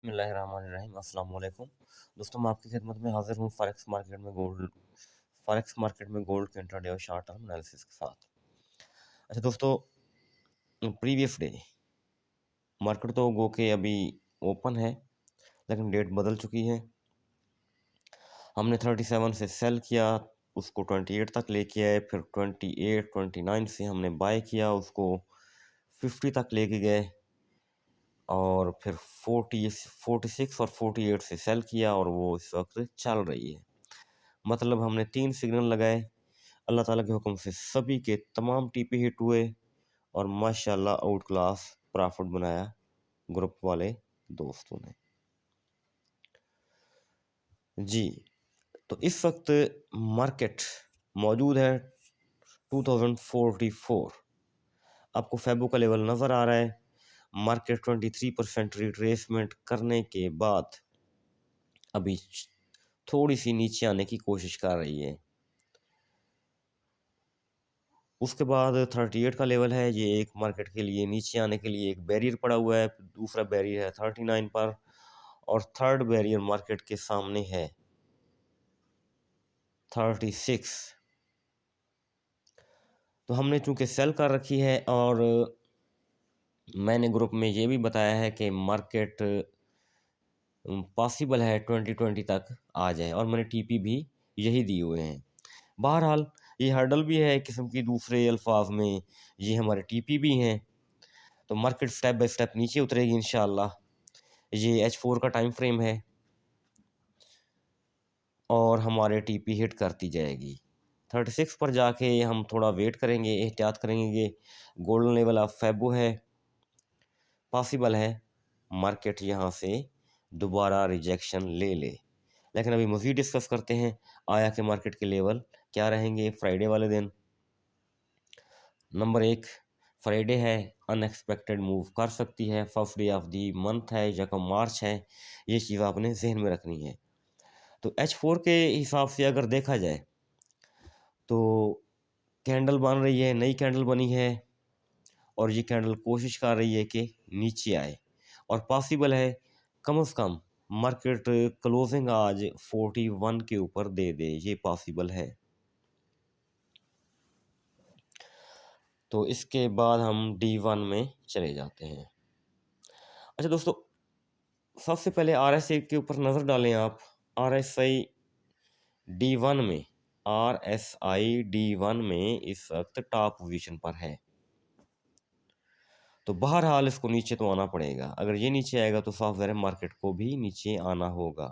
बिस्मिल्लाहिर्रहमानिर्रहीम अस्सलाम वालेकुम। दोस्तों मैं आपकी खिदमत में हाजिर हूँ फॉरेक्स मार्केट में गोल्ड के इंट्राडे और शॉर्ट टर्म एनालिसिस के साथ। अच्छा दोस्तों, प्रीवियस डे मार्केट तो गो के अभी ओपन है, लेकिन डेट बदल चुकी है। हमने 37 से सेल किया, उसको 28 तक लेके आए, फिर 29 से हमने बाय किया, उसको 50 तक लेके गए, और फिर 46 और 48 से सेल किया, और वो इस वक्त चल रही है। मतलब हमने 3 सिग्नल लगाए, अल्लाह ताला के हुक्म से सभी के तमाम टीपी हिट हुए, और माशाल्लाह आउट क्लास प्रॉफिट बनाया ग्रुप वाले दोस्तों ने जी। तो इस वक्त मार्केट मौजूद है 2044। आपको फेबो का लेवल नज़र आ रहा है। मार्केट 23% रिट्रेसमेंट करने के बाद अभी थोड़ी सी नीचे आने की कोशिश कर रही है। उसके बाद 38 का लेवल है, ये एक मार्केट के लिए नीचे आने के लिए एक बैरियर पड़ा हुआ है। दूसरा बैरियर है 39 पर, और थर्ड बैरियर मार्केट के सामने है 36। तो हमने चूंकि सेल कर रखी है, और मैंने ग्रुप में ये भी बताया है कि मार्केट पॉसिबल है 2020 तक आ जाए, और मैंने टीपी भी यही दिए हुए हैं। बहरहाल ये हर्डल भी है एक किस्म की, दूसरे अल्फाज में ये हमारे टीपी भी हैं। तो मार्केट स्टेप बाय स्टेप नीचे उतरेगी इंशाल्लाह। ये H4 का टाइम फ्रेम है, और हमारे टीपी हिट करती जाएगी। 36 पर जाके हम थोड़ा वेट करेंगे, एहतियात करेंगे। गोल्डन लेवल ऑफ फेबो है, पॉसिबल है मार्केट यहाँ से दोबारा रिजेक्शन ले ले। लेकिन अभी मज़ीद डिस्कस करते हैं आया कि मार्केट के लेवल क्या रहेंगे फ्राइडे वाले दिन। नंबर 1, फ्राइडे है, अनएक्सपेक्टेड मूव कर सकती है। First day of the month है, यकम मार्च है, ये चीज़ आपने जहन में रखनी है। तो H4 के हिसाब से अगर देखा जाए तो कैंडल बन रही है, नई कैंडल बनी है, और ये कैंडल कोशिश कर रही है कि नीचे आए, और पॉसिबल है कम से कम मार्केट क्लोजिंग आज 41 के ऊपर दे दे, ये पॉसिबल है। तो इसके बाद हम D1 में चले जाते हैं। अच्छा दोस्तों, सबसे पहले RSI के ऊपर नज़र डालें आप। RSI D1 में RSI D1 में इस वक्त टॉप पोजीशन पर है। तो बहरहाल इसको नीचे तो आना पड़ेगा। अगर ये नीचे आएगा तो सॉफ्टवेयर मार्केट को भी नीचे आना होगा।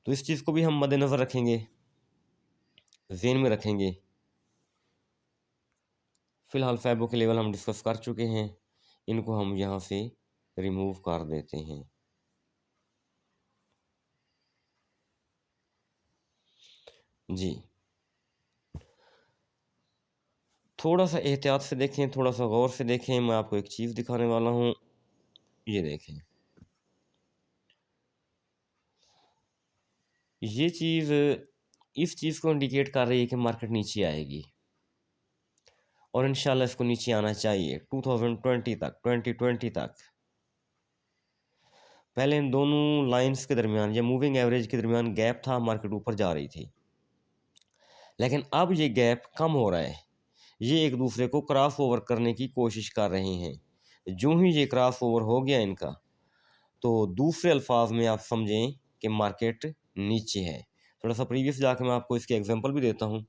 तो इस चीज़ को भी हम मद्देनज़र रखेंगे, ज़हन में रखेंगे। फ़िलहाल फैबो के लेवल हम डिस्कस कर चुके हैं, इनको हम यहाँ से रिमूव कर देते हैं। जी, थोड़ा सा एहतियात से देखें, थोड़ा सा गौर से देखें। मैं आपको एक चीज़ दिखाने वाला हूँ, ये देखें। ये चीज़ इस चीज़ को इंडिकेट कर रही है कि मार्केट नीचे आएगी, और इंशाल्लाह इसको नीचे आना चाहिए 2020 तक। पहले इन दोनों लाइंस के दरमियान या मूविंग एवरेज के दरमियान गैप था, मार्केट ऊपर जा रही थी, लेकिन अब ये गैप कम हो रहा है। ये एक दूसरे को क्रॉस ओवर करने की कोशिश कर रहे हैं। जो ही ये क्रॉस ओवर हो गया इनका, तो दूसरे अल्फाज में आप समझें कि मार्केट नीचे है। थोड़ा सा प्रीवियस जाकर मैं आपको इसके एग्जांपल भी देता हूँ।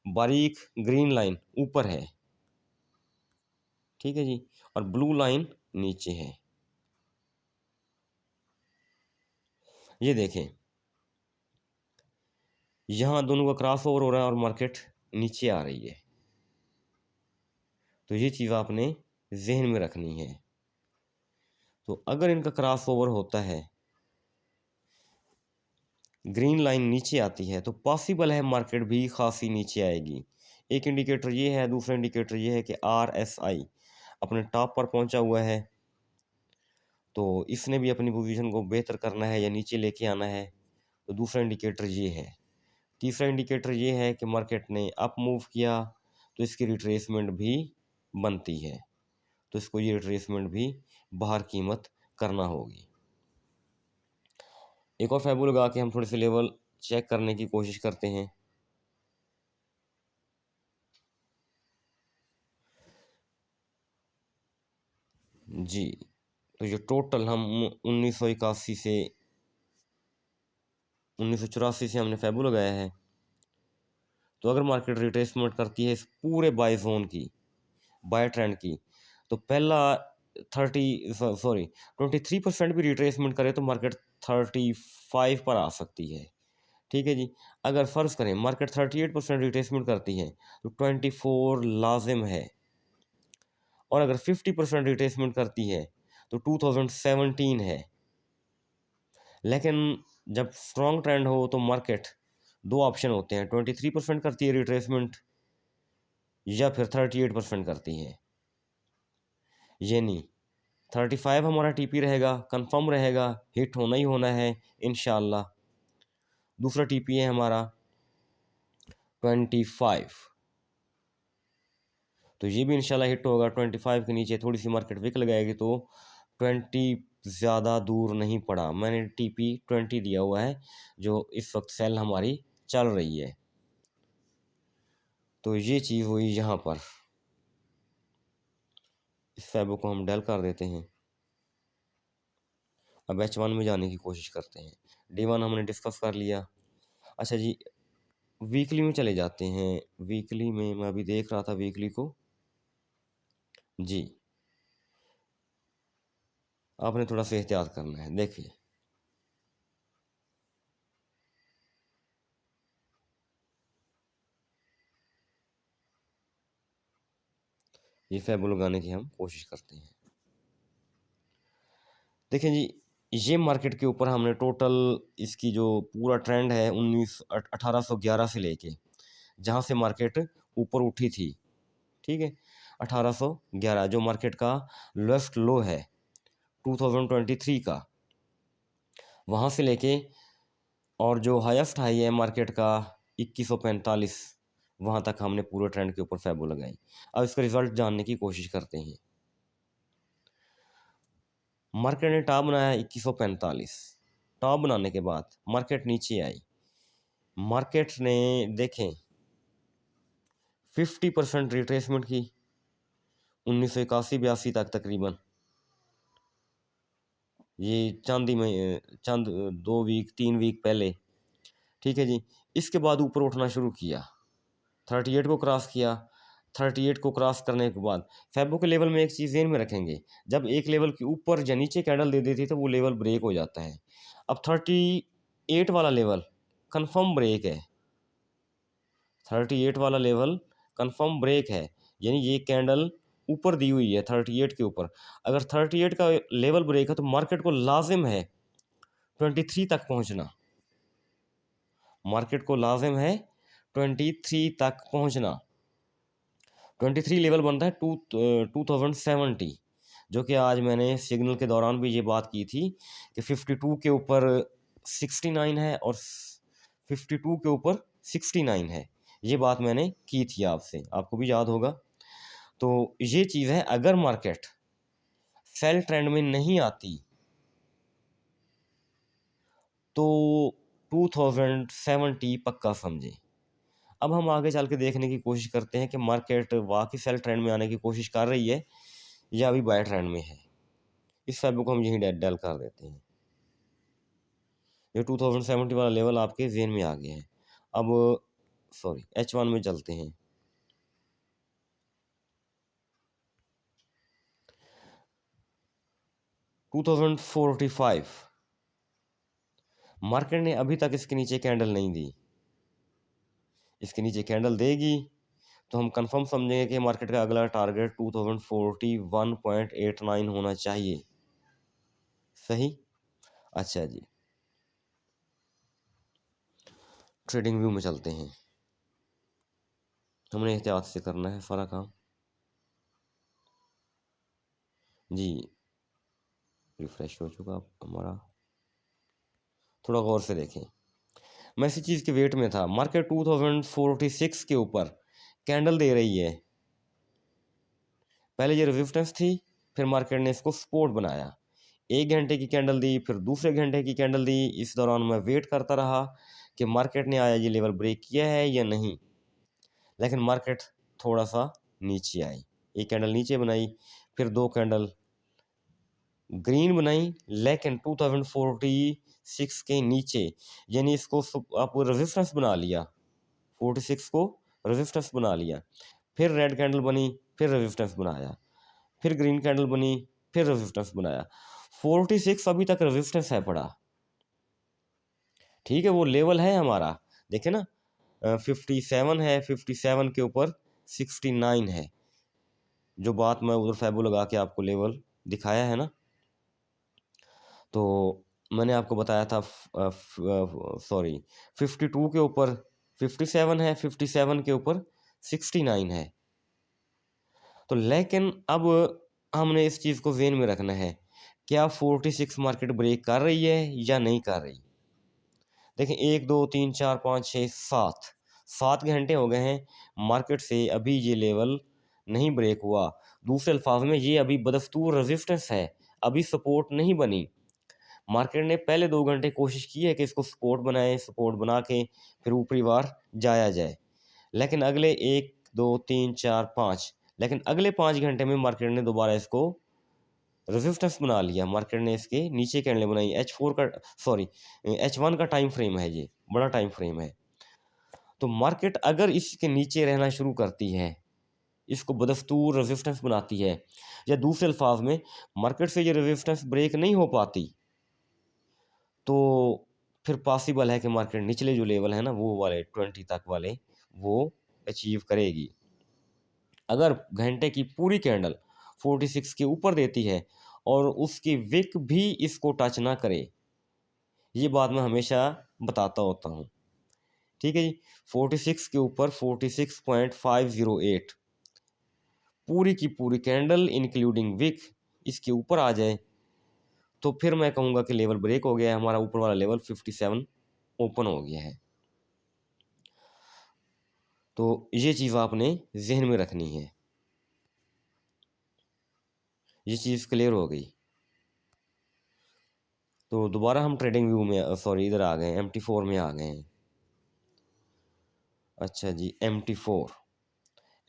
बारीक ग्रीन लाइन ऊपर है, ठीक है जी, और ब्लू लाइन नीचे है। ये देखें, यहाँ दोनों का क्रॉस ओवर हो रहा है और मार्केट नीचे आ रही है। तो ये चीज़ आपने जहन में रखनी है। तो अगर इनका क्रॉस ओवर होता है, ग्रीन लाइन नीचे आती है, तो पॉसिबल है मार्केट भी खासी नीचे आएगी। एक इंडिकेटर ये है, दूसरा इंडिकेटर ये है कि RSI अपने टॉप पर पहुंचा हुआ है, तो इसने भी अपनी पोजीशन को बेहतर करना है या नीचे लेके आना है। तो दूसरा इंडिकेटर ये है। तीसरा इंडिकेटर ये है कि मार्केट ने अप मूव किया, तो इसकी रिट्रेसमेंट भी बनती है, तो इसको ये रिट्रेसमेंट भी बाहर कीमत करना होगी। एक और फैबू लगा के हम थोड़े से लेवल चेक करने की कोशिश करते हैं। जी, तो ये टोटल हम 1981 से 1984 से हमने फैबू लगाया है। तो अगर मार्केट रिट्रेसमेंट करती है इस पूरे बाय जोन की, बाय ट्रेंड की, तो पहला 23% भी रिट्रेसमेंट करे तो मार्केट 35 पर आ सकती है। ठीक है जी। अगर फ़र्ज़ करें मार्केट 38% रिट्रेसमेंट करती है तो 24 लाजिम है, और अगर 50% रिट्रेसमेंट करती है तो 2017 है। लेकिन जब स्ट्रॉन्ग ट्रेंड हो तो मार्केट दो ऑप्शन होते हैं, 23% करती है रिट्रेसमेंट या फिर 38% करती है। यानी 35 हमारा टीपी रहेगा, कंफर्म रहेगा, हिट होना ही होना है इंशाल्लाह। दूसरा टीपी है हमारा 25, तो ये भी इंशाल्लाह हिट होगा। 25 के नीचे थोड़ी सी मार्केट विक लगाएगी तो 20 ज़्यादा दूर नहीं पड़ा। मैंने टीपी 20 दिया हुआ है जो इस वक्त सेल हमारी चल रही है। तो ये चीज़ हुई यहाँ पर। इस फैबो को हम डेल कर देते हैं। अब H1 में जाने की कोशिश करते हैं। D1 हमने डिस्कस कर लिया। अच्छा जी, वीकली में चले जाते हैं। वीकली में मैं अभी देख रहा था वीकली को। जी, आपने थोड़ा सा एहतियात करना है। देखिए, ये फैबो लगाने की हम कोशिश करते हैं। देखिए जी, ये मार्केट के ऊपर हमने टोटल इसकी जो पूरा ट्रेंड है 1811 से लेके जहाँ से मार्केट ऊपर उठी थी, ठीक है, 1811 जो मार्केट का लोएस्ट लो है 2023 का, वहाँ से लेके और जो हाईएस्ट हाई है मार्केट का 2145, वहाँ तक हमने पूरे ट्रेंड के ऊपर फैबो लगाई। अब इसका रिजल्ट जानने की कोशिश करते हैं। मार्केट ने टॉप बनाया 2145। टॉप बनाने के बाद मार्केट नीचे आई। मार्केट ने देखें 50% रिट्रेसमेंट की 1981-82 तक तकरीबन। ये चांदी में चंद 2 वीक 3 वीक पहले, ठीक है जी। इसके बाद ऊपर उठना शुरू किया, 38 को क्रॉस किया। 38 को क्रॉस करने के बाद फैबो के लेवल में एक चीज़ ध्यान में रखेंगे, जब एक लेवल के ऊपर या नीचे कैंडल दे देती है तो वो लेवल ब्रेक हो जाता है। अब 38 वाला लेवल कंफर्म ब्रेक है। 38 वाला लेवल कंफर्म ब्रेक है, यानी ये कैंडल ऊपर दी हुई है 38 के ऊपर। अगर 38 का लेवल ब्रेक है तो मार्केट को लाजिम है 23 तक पहुंचना। मार्केट को लाजिम है 23 तक पहुंचना। 23 लेवल बनता है 2070, जो कि आज मैंने सिग्नल के दौरान भी ये बात की थी कि 52 के ऊपर 69 है और 52 के ऊपर 69 है। ये बात मैंने की थी आपसे, आपको भी याद होगा। तो ये चीज़ है, अगर मार्केट सेल ट्रेंड में नहीं आती तो 2070 पक्का समझे। अब हम आगे चल के देखने की कोशिश करते हैं कि मार्केट वाकई सेल ट्रेंड में आने की कोशिश कर रही है या अभी बाय ट्रेंड में है। इस फैब्रिक को हम यहीं डल कर देते हैं। ये 2070 वाला लेवल आपके जेन में आ गया है। अब सॉरी, H1 में चलते हैं। टू 2045 मार्केट ने अभी तक इसके नीचे कैंडल नहीं दी। इसके नीचे कैंडल देगी तो हम कंफर्म समझेंगे कि मार्केट का अगला टारगेट 2041.89 होना चाहिए। सही। अच्छा जी, ट्रेडिंग व्यू में चलते हैं। हमने एहतियात से करना है सारा काम। जी, रिफ्रेश हो चुका हमारा, थोड़ा गौर से देखें। मैं इसी चीज़ के वेट में था। मार्केट 2046 के ऊपर कैंडल दे रही है। पहले ये रेजिस्टेंस थी, फिर मार्केट ने इसको सपोर्ट बनाया। 1 घंटे की कैंडल दी, फिर दूसरे घंटे की कैंडल दी। इस दौरान मैं वेट करता रहा कि मार्केट ने आया ये लेवल ब्रेक किया है या नहीं, लेकिन मार्केट थोड़ा सा नीचे आई। एक कैंडल नीचे बनाई, फिर 2 कैंडल ग्रीन बनाई, लेकिन 2046 के नीचे, यानी इसको आप रेजिस्टेंस बना लिया, 46 को रेजिस्टेंस बना लिया। फिर रेड कैंडल बनी, फिर रेजिस्टेंस बनाया, फिर ग्रीन कैंडल बनी, फिर रेजिस्टेंस बनाया। 46 अभी तक रेजिस्टेंस है पड़ा, ठीक है, वो लेवल है हमारा। देखे ना, 57 है, 57 के ऊपर 69 है, जो बात मैं उधर फैबो लगा के आपको लेवल दिखाया है ना। तो मैंने आपको बताया था, सॉरी, 52 के ऊपर 57 है, 57 के ऊपर 69 है। तो लेकिन अब हमने इस चीज़ को ज़हन में रखना है, क्या 46 मार्केट ब्रेक कर रही है या नहीं कर रही। देखें, 1 2 3 4 5 6 7 7 घंटे हो गए हैं, मार्केट से अभी ये लेवल नहीं ब्रेक हुआ। दूसरे अल्फाज में ये अभी बदस्तूर रेजिस्टेंस है, अभी सपोर्ट नहीं बनी। मार्केट ने पहले 2 घंटे कोशिश की है कि इसको सपोर्ट बनाए, सपोर्ट बना के फिर ऊपरी बार जाया जाए, लेकिन अगले 1 2 3 4 5, लेकिन अगले 5 घंटे में मार्केट ने दोबारा इसको रेजिस्टेंस बना लिया। मार्केट ने इसके नीचे कैंडल बनाई। H4 का, सॉरी, H1 का टाइम फ्रेम है, ये बड़ा टाइम फ्रेम है। तो मार्केट अगर इसके नीचे रहना शुरू करती है, इसको बदस्तूर रेजिस्टेंस बनाती है, या दूसरे अल्फाज में मार्केट से ये रेजिस्टेंस ब्रेक नहीं हो पाती, तो फिर पॉसिबल है कि मार्केट निचले जो लेवल है ना, वो वाले 20 तक वाले वो अचीव करेगी। अगर घंटे की पूरी कैंडल 46 के ऊपर देती है और उसकी विक भी इसको टच ना करे, ये बात मैं हमेशा बताता होता हूँ, ठीक है जी। 46 के ऊपर 46.508 पूरी की पूरी कैंडल इंक्लूडिंग विक इसके ऊपर आ जाए, तो फिर मैं कहूँगा कि लेवल ब्रेक हो गया है, हमारा ऊपर वाला लेवल 57 ओपन हो गया है। तो ये चीज़ आपने जहन में रखनी है। ये चीज़ क्लियर हो गई। तो दोबारा हम ट्रेडिंग व्यू में, सॉरी, इधर आ गए, MT4 में आ गए हैं। अच्छा जी,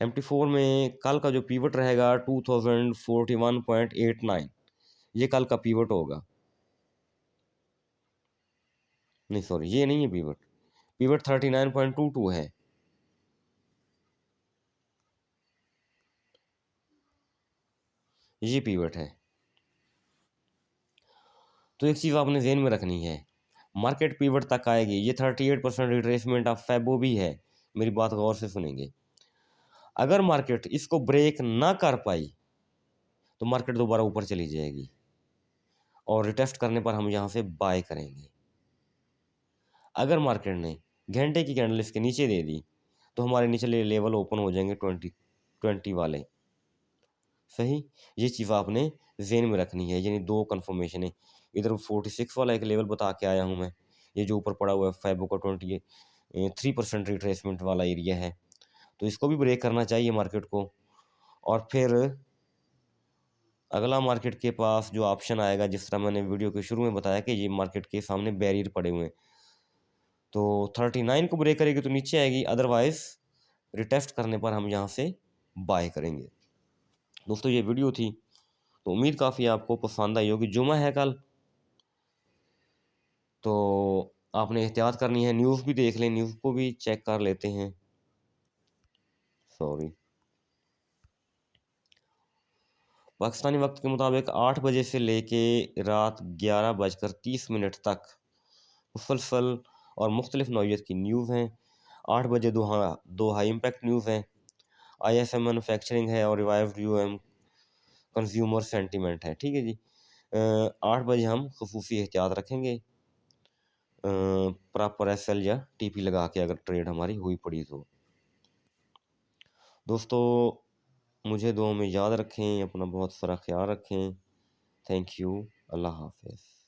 MT4 में कल का जो पीवट रहेगा 2041.89, ये कल का पीवट होगा। नहीं, सॉरी, ये नहीं है पीवट, पीवट 39.22 है। ये पीवट है। तो एक चीज़ आपने ज़हन में रखनी है, मार्केट पीवट तक आएगी। ये 38% रिट्रेसमेंट ऑफ फैबो भी है, मेरी बात गौर से सुनेंगे। अगर मार्केट इसको ब्रेक ना कर पाई तो मार्केट दोबारा ऊपर चली जाएगी और रिटेस्ट करने पर हम यहाँ से बाय करेंगे। अगर मार्केट ने घंटे की कैंडल इसके नीचे दे दी तो हमारे निचले लेवल ओपन हो जाएंगे 20 वाले। सही, ये चीज़ आपने जेन में रखनी है, यानी 2 कन्फर्मेशन है। इधर 46 वाला एक लेवल बता के आया हूँ मैं, ये जो ऊपर पड़ा हुआ है फैबो का 23% रिट्रेसमेंट वाला एरिया है, तो इसको भी ब्रेक करना चाहिए मार्केट को। और फिर अगला मार्केट के पास जो ऑप्शन आएगा, जिस तरह मैंने वीडियो के शुरू में बताया कि ये मार्केट के सामने बैरियर पड़े हुए हैं, तो 39 को ब्रेक करेगी तो नीचे आएगी, अदरवाइज रिटेस्ट करने पर हम यहाँ से बाय करेंगे। दोस्तों, ये वीडियो थी, तो उम्मीद काफ़ी आपको पसंद आई होगी। जुमा है कल, तो आपने एहतियात करनी है। न्यूज़ भी देख लें, न्यूज़ को भी चेक कर लेते हैं। सॉरी, पाकिस्तानी वक्त के मुताबिक 8 बजे से लेके रात 11:30 तक मुसलसल और मुख्तलिफ नौइयत की न्यूज़ हैं। 8 बजे दो हाई इम्पैक्ट न्यूज़ हैं, ISM मैन्युफैक्चरिंग है और रिवाइव्ड UM कंज्यूमर सेंटीमेंट है, ठीक है जी। 8 बजे हम खसूसी एहतियात रखेंगे, प्रॉपर SL या TP लगा के, अगर ट्रेड हमारी हुई पड़ी तो। दोस्तों, मुझे दुआ में याद रखें, अपना बहुत सारा ख्याल रखें। Thank you. अल्लाह हाफ़िज़।